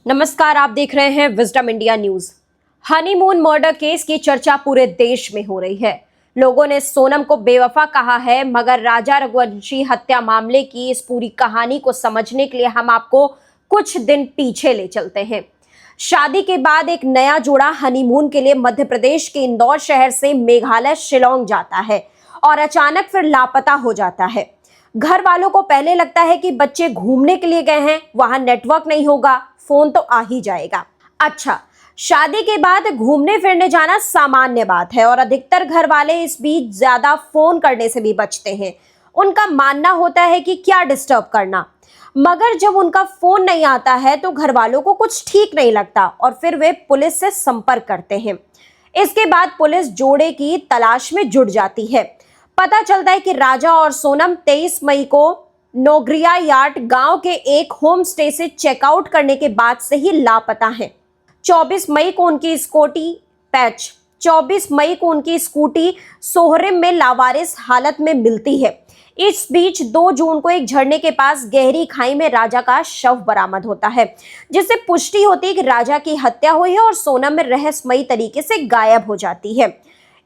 नमस्कार, आप देख रहे हैं wisdom India news. Honeymoon murder case की चर्चा पूरे देश में हो रही है। लोगों ने सोनम को बेवफा कहा है, मगर राजा रघुवंशी हत्या मामले की इस पूरी कहानी को समझने के लिए हम आपको कुछ दिन पीछे ले चलते हैं। शादी के बाद एक नया जोड़ा हनीमून के लिए मध्य प्रदेश के इंदौर शहर से मेघालय शिलोंग जाता है और अचानक फिर लापता हो जाता है। घर वालों को पहले लगता है कि बच्चे घूमने के लिए गए हैं, वहां नेटवर्क नहीं होगा, फोन तो आ ही जाएगा। अच्छा, शादी के बाद घूमने फिरने जाना सामान्य बात है और अधिकतर घर वाले इस बीच ज्यादा फोन करने से भी बचते हैं। उनका मानना होता है कि क्या डिस्टर्ब करना, मगर जब उनका फोन नहीं आता है तो घर वालों को कुछ ठीक नहीं लगता और फिर वे पुलिस से संपर्क करते हैं। इसके बाद पुलिस जोड़े की तलाश में जुट जाती है। पता चलता है कि राजा और सोनम 23 मई को नोग्रिया यार्ड गांव के एक होम स्टे से चेकआउट करने के बाद से ही लापता हैं। 24 मई को उनकी स्कूटी सोहरिम में लावारिस हालत में मिलती है। इस बीच 2 जून को एक झरने के पास गहरी खाई में राजा का शव बरामद होता है, जिससे पुष्टि होती है कि राजा की हत्या हुई है और सोनम में रहस्यमयी तरीके से गायब हो जाती है।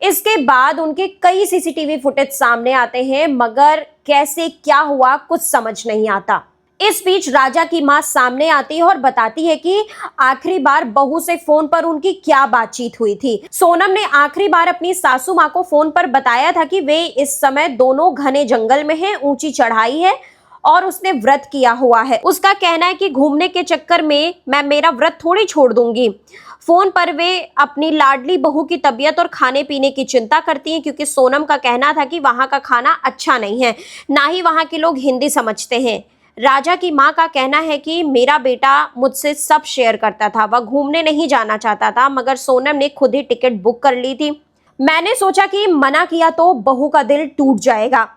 इसके बाद उनके कई सीसीटीवी फुटेज सामने आते हैं, मगर कैसे क्या हुआ कुछ समझ नहीं आता। इस बीच राजा की मां सामने आती है और बताती है कि आखिरी बार बहू से फोन पर उनकी क्या बातचीत हुई थी। सोनम ने आखिरी बार अपनी सासू मां को फोन पर बताया था कि वे इस समय दोनों घने जंगल में हैं, ऊंची चढ़ाई है और उसने व्रत किया हुआ है। उसका कहना है कि घूमने के चक्कर में मैं मेरा व्रत थोड़ी छोड़ दूंगी। फोन पर वे अपनी लाडली बहू की तबीयत और खाने पीने की चिंता करती हैं, क्योंकि सोनम का कहना था कि वहां का खाना अच्छा नहीं है, ना ही वहां के लोग हिंदी समझते हैं। राजा की मां का कहना है कि मेरा बेटा मुझसे सब शेयर करता था, वह घूमने नहीं जाना चाहता था, मगर सोनम ने खुद ही टिकट बुक कर ली थी। मैंने सोचा कि मना किया तो बहू का दिल टूट जाएगा।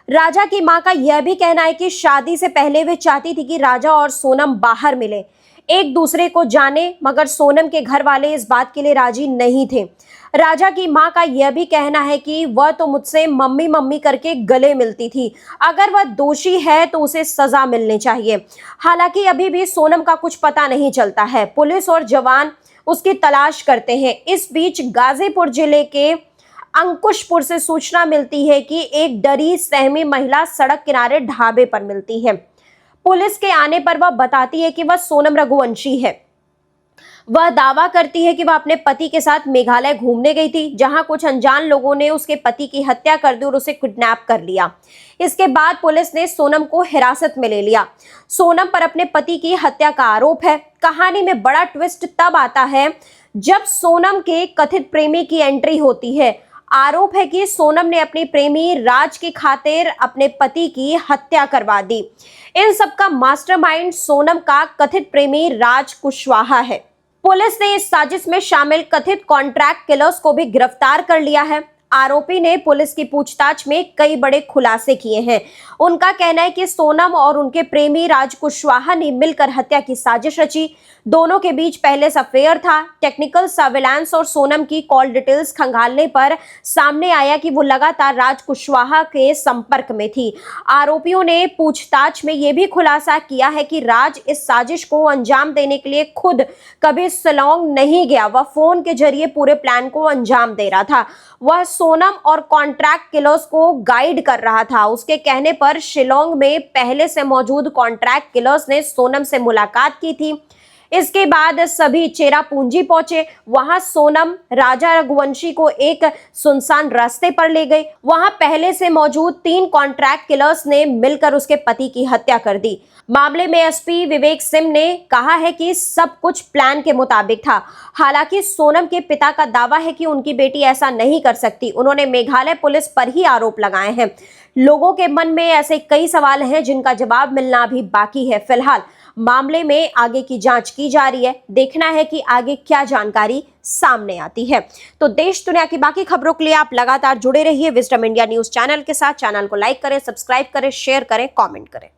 राजा की मां का यह भी कहना है कि शादी से पहले वे चाहती थी कि राजा और सोनम बाहर मिले, एक दूसरे को जाने, मगर सोनम के घर वाले इस बात के लिए राजी नहीं थे। राजा की मां का यह भी कहना है कि वह तो मुझसे मम्मी मम्मी करके गले मिलती थी, अगर वह दोषी है तो उसे सजा मिलनी चाहिए। हालांकि अभी भी सोनम का कुछ पता नहीं चलता है। पुलिस और जवान उसकी तलाश करते हैं। इस बीच गाजीपुर जिले के अंकुशपुर से सूचना मिलती है कि एक डरी सहमी महिला सड़क किनारे ढाबे पर मिलती है। पुलिस के आने पर वह बताती है कि वह सोनम रघुवंशी है। वह दावा करती है कि वह अपने पति के साथ मेघालय घूमने गई थी, जहां कुछ अनजान लोगों ने उसके पति की हत्या कर दी और उसे किडनैप कर लिया। इसके बाद पुलिस ने सोनम को हिरासत में ले लिया। सोनम पर अपने पति की हत्या का आरोप है। कहानी में बड़ा ट्विस्ट तब आता है जब सोनम के कथित प्रेमी की एंट्री होती है। आरोप है कि सोनम ने अपने प्रेमी राज की खातिर अपने पति की हत्या करवा दी। इन सब का मास्टरमाइंड सोनम का कथित प्रेमी राज कुशवाहा है। पुलिस ने इस साजिश में शामिल कथित कॉन्ट्रैक्ट किलर्स को भी गिरफ्तार कर लिया है। आरोपी ने पुलिस की पूछताछ में कई बड़े खुलासे किए हैं। उनका कहना है कि सोनम और उनके प्रेमी राज कुशवाहा ने मिलकर हत्या की साजिश रची। दोनों के बीच पहले से अफेयर था। टेक्निकल सर्विलांस और सोनम की कॉल डिटेल्स खंगालने पर सामने आया कि वो लगातार राज कुशवाहा के संपर्क में थी। आरोपियों ने पूछताछ में यह भी खुलासा किया है कि राज इस साजिश को अंजाम देने के लिए खुद कभी शिलोंग नहीं गया, वह फोन के जरिए पूरे प्लान को अंजाम दे रहा था। वह सोनम और कॉन्ट्रैक्ट किलर्स को गाइड कर रहा था। उसके कहने पर शिलोंग में पहले से मौजूद कॉन्ट्रैक्ट किलर्स ने सोनम से मुलाकात की थी। इसके बाद सभी चेरापूंजी पहुंचे। वहां सोनम राजा रघुवंशी को एक सुनसान रास्ते पर ले गई। वहां पहले से मौजूद 3 कॉन्ट्रैक्ट किलर्स ने मिलकर उसके पति की हत्या कर दी। मामले में एसपी विवेक सिंह ने कहा है कि सब कुछ प्लान के मुताबिक था। हालांकि सोनम के पिता का दावा है कि उनकी बेटी ऐसा नहीं कर सकती। उन्होंने मेघालय पुलिस पर ही आरोप लगाए हैं। लोगों के मन में ऐसे कई सवाल हैं जिनका जवाब मिलना अभी बाकी है। फिलहाल मामले में आगे की जांच की जा रही है। देखना है कि आगे क्या जानकारी सामने आती है। तो देश दुनिया की बाकी खबरों के लिए आप लगातार जुड़े रहिए विजडम इंडिया न्यूज चैनल के साथ। चैनल को लाइक करें, सब्सक्राइब करें, शेयर करें, कमेंट करें।